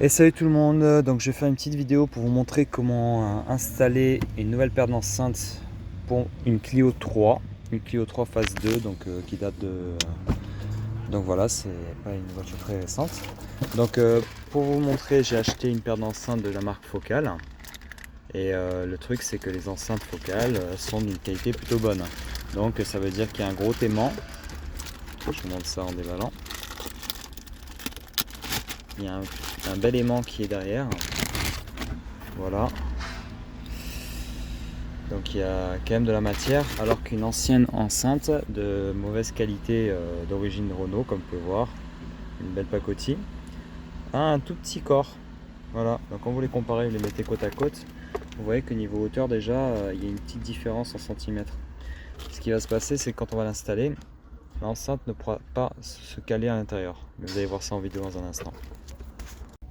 Et salut tout le monde, donc je vais faire une petite vidéo pour vous montrer comment installer une nouvelle paire d'enceintes pour une Clio 3, une Clio 3 phase 2, donc qui date de... donc voilà, c'est pas une voiture très récente. Donc pour vous montrer, j'ai acheté une paire d'enceintes de la marque Focal. Et le truc c'est que les enceintes Focal sont d'une qualité plutôt bonne. Donc ça veut dire qu'il y a un gros aimant. Je vous montre ça en dévalant. Il y a un bel aimant qui est derrière. Voilà. Donc il y a quand même de la matière, alors qu'une ancienne enceinte de mauvaise qualité d'origine Renault, comme vous pouvez voir, une belle pacotille, a un tout petit corps. Voilà, donc quand vous les comparez, vous les mettez côte à côte, vous voyez que niveau hauteur déjà, il y a une petite différence en centimètres. Ce qui va se passer, c'est que quand on va l'installer, l'enceinte ne pourra pas se caler à l'intérieur. Vous allez voir ça en vidéo dans un instant.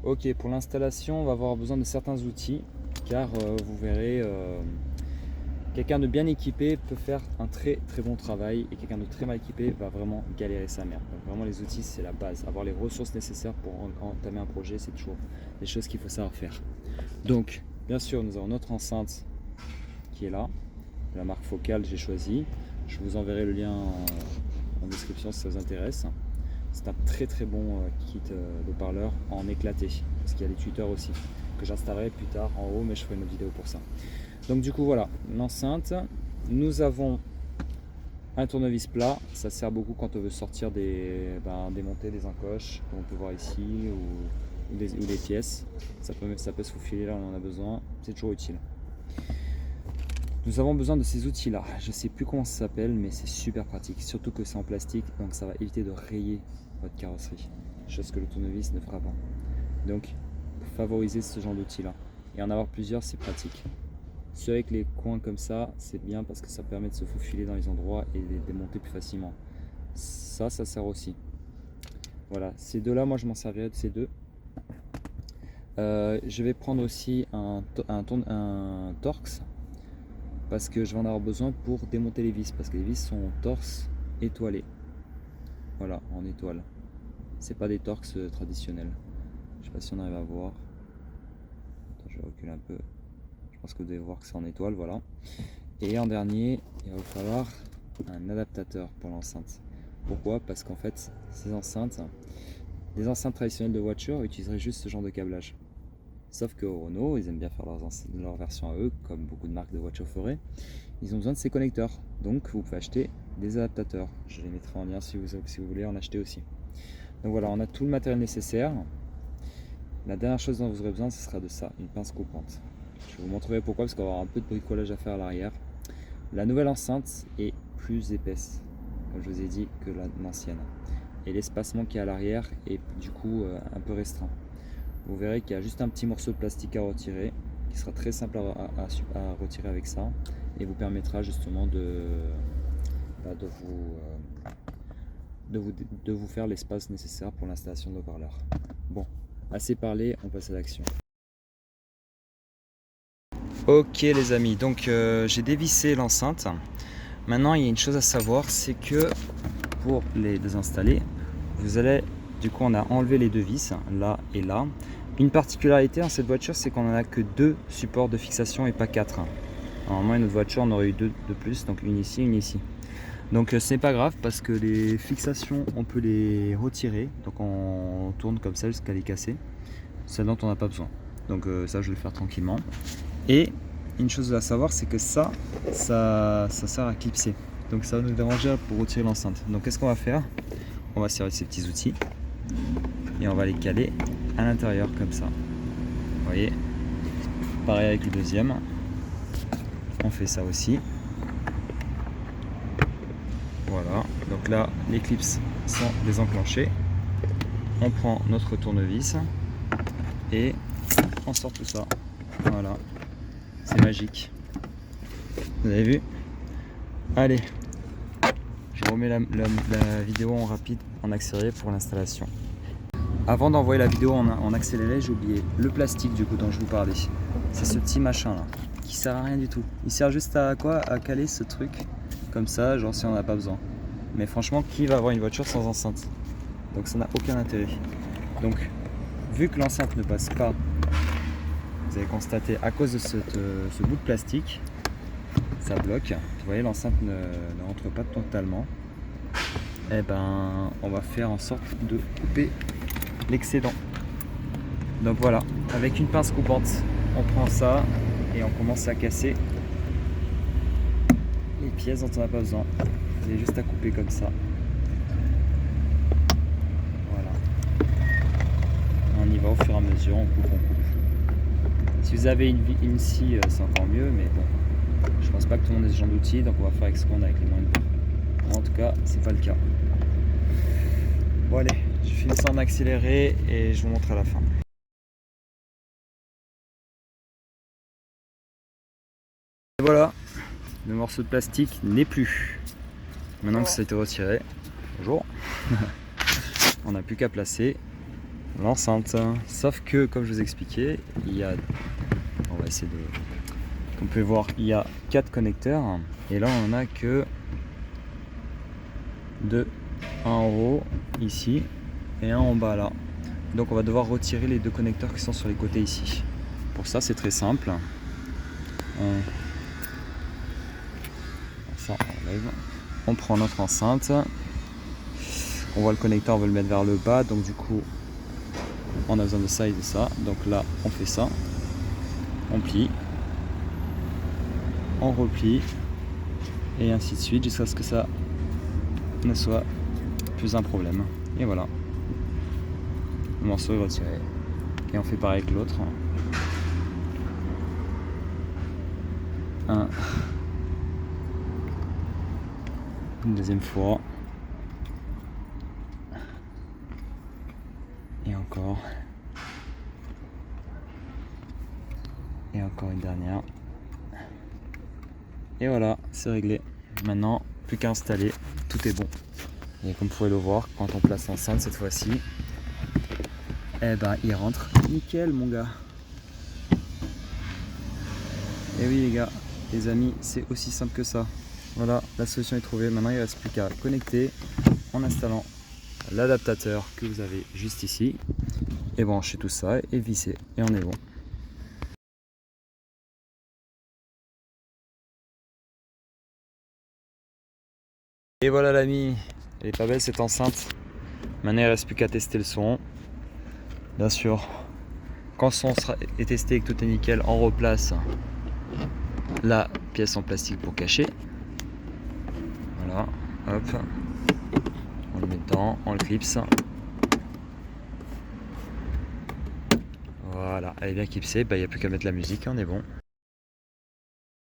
Ok, pour l'installation, on va avoir besoin de certains outils, car vous verrez, quelqu'un de bien équipé peut faire un très bon travail, et quelqu'un de très mal équipé va vraiment galérer sa mère. Donc vraiment les outils c'est la base, avoir les ressources nécessaires pour entamer un projet, c'est toujours des choses qu'il faut savoir faire. Donc bien sûr nous avons notre enceinte qui est là, de la marque Focal j'ai choisi, je vous enverrai le lien en description si ça vous intéresse. C'est un très bon kit d'haut-parleur en éclaté, parce qu'il y a des tweeters aussi, que j'installerai plus tard en haut, mais je ferai une autre vidéo pour ça. Donc du coup voilà, l'enceinte, nous avons un tournevis plat, ça sert beaucoup quand on veut sortir démonter des encoches, comme on peut voir ici, ou des pièces, ça peut se faufiler là on en a besoin, c'est toujours utile. Nous avons besoin de ces outils là, je sais plus comment ça s'appelle, mais c'est super pratique, surtout que c'est en plastique, donc ça va éviter de rayer votre carrosserie, chose que le tournevis ne fera pas. Donc favoriser ce genre d'outils là, et en avoir plusieurs c'est pratique. Ceux avec les coins comme ça, c'est bien parce que ça permet de se faufiler dans les endroits et de les démonter plus facilement. Ça sert aussi. Voilà, ces deux là, moi je m'en servirai de ces deux. Je vais prendre aussi un Torx, parce que je vais en avoir besoin pour démonter les vis, parce que les vis sont en torse étoilé. Voilà, en étoile. C'est pas des Torx traditionnels. Je sais pas si on arrive à voir. Attends, je vais reculer un peu. Je pense que vous devez voir que c'est en étoile, voilà. Et en dernier, il va vous falloir un adaptateur pour l'enceinte. Pourquoi? Parce qu'en fait, les enceintes traditionnelles de voiture utiliseraient juste ce genre de câblage. Sauf que Renault, ils aiment bien faire leur version à eux, comme beaucoup de marques de voitures feraient. Ils ont besoin de ces connecteurs. Donc vous pouvez acheter des adaptateurs. Je les mettrai en lien si vous voulez en acheter aussi. Donc voilà, on a tout le matériel nécessaire. La dernière chose dont vous aurez besoin, ce sera de ça, une pince coupante. Je vous montrerai pourquoi, parce qu'on va avoir un peu de bricolage à faire à l'arrière. La nouvelle enceinte est plus épaisse, comme je vous ai dit, que l'ancienne. Et l'espacement qui est à l'arrière est du coup un peu restreint. Vous verrez qu'il y a juste un petit morceau de plastique à retirer, qui sera très simple à retirer avec ça, et vous permettra justement de vous faire l'espace nécessaire pour l'installation de haut-parleurs. Bon, assez parlé, on passe à l'action. Ok les amis, donc j'ai dévissé l'enceinte. Maintenant il y a une chose à savoir, c'est que pour les désinstaller, vous allez, du coup on a enlevé les deux vis, là et là. Une particularité dans cette voiture, c'est qu'on n'en a que 2 supports de fixation et pas 4. Normalement une autre voiture on aurait eu 2 de plus, donc une ici, une ici. Donc ce n'est pas grave parce que les fixations on peut les retirer, donc on tourne comme ça jusqu'à les casser, celle dont on n'a pas besoin. Donc ça je vais le faire tranquillement. Et une chose à savoir, c'est que ça sert à clipser. Donc ça va nous déranger pour retirer l'enceinte. Donc qu'est-ce qu'on va faire? On va servir de ces petits outils et on va les caler à l'intérieur comme ça. Vous voyez? Pareil avec le deuxième. On fait ça aussi. Voilà. Donc là, les clips sont désenclenchés. On prend notre tournevis et on sort tout ça. Voilà. C'est magique. Vous avez vu? Allez, je remets la vidéo en rapide, en accéléré pour l'installation. Avant d'envoyer la vidéo en accéléré, j'ai oublié le plastique du coup dont je vous parlais. C'est ce petit machin là, qui sert à rien du tout. Il sert juste à quoi? À caler ce truc, comme ça, genre si on n'en a pas besoin. Mais franchement, qui va avoir une voiture sans enceinte? Donc ça n'a aucun intérêt. Donc, vu que l'enceinte ne passe pas, vous avez constaté à cause de ce bout de plastique, ça bloque. Vous voyez, l'enceinte ne rentre pas totalement. Et ben, on va faire en sorte de couper l'excédent. Donc voilà, avec une pince coupante, on prend ça et on commence à casser les pièces dont on n'a pas besoin. Vous avez juste à couper comme ça. Voilà. On y va au fur et à mesure, on coupe. Si vous avez une scie, c'est encore mieux, mais bon, je pense pas que tout le monde ait ce genre d'outil, donc on va faire avec ce qu'on a, avec les moyens de bord. En tout cas, c'est pas le cas. Bon allez, je finis ça en accéléré et je vous montre à la fin. Et voilà, le morceau de plastique n'est plus. Maintenant que ça a été retiré, bonjour, on n'a plus qu'à placer l'enceinte. Sauf que, comme je vous expliquais, il y a, on va essayer de, comme vous pouvez voir, il y a 4 connecteurs et là on n'en a que 2, un en haut ici et un en bas là. Donc on va devoir retirer les 2 connecteurs qui sont sur les côtés ici. Pour ça c'est très simple. Ça on enlève. On prend notre enceinte. On voit le connecteur, on veut le mettre vers le bas, donc du coup on a besoin de ça et de ça. Donc là on fait ça. On plie. On replie. Et ainsi de suite jusqu'à ce que ça ne soit plus un problème. Et voilà. Le morceau est retiré. Et on fait pareil avec l'autre. Une deuxième fois. Et encore. Et encore une dernière. Et voilà, c'est réglé. Maintenant, plus qu'à installer, tout est bon. Et comme vous pouvez le voir, quand on place l'enceinte cette fois-ci, eh ben il rentre nickel mon gars. Et oui les gars, les amis, c'est aussi simple que ça. Voilà, la solution est trouvée. Maintenant il ne reste plus qu'à connecter en installant l'adaptateur que vous avez juste ici. Et brancher tout ça et visser. Et on est bon. Et voilà l'ami, elle est pas belle cette enceinte. Maintenant il ne reste plus qu'à tester le son. Bien sûr, quand le son est testé et que tout est nickel, on replace la pièce en plastique pour cacher. Voilà, hop, on le met dedans, on le clipse. Voilà, elle est bien clipsée, il n'y a plus qu'à mettre la musique, on est bon.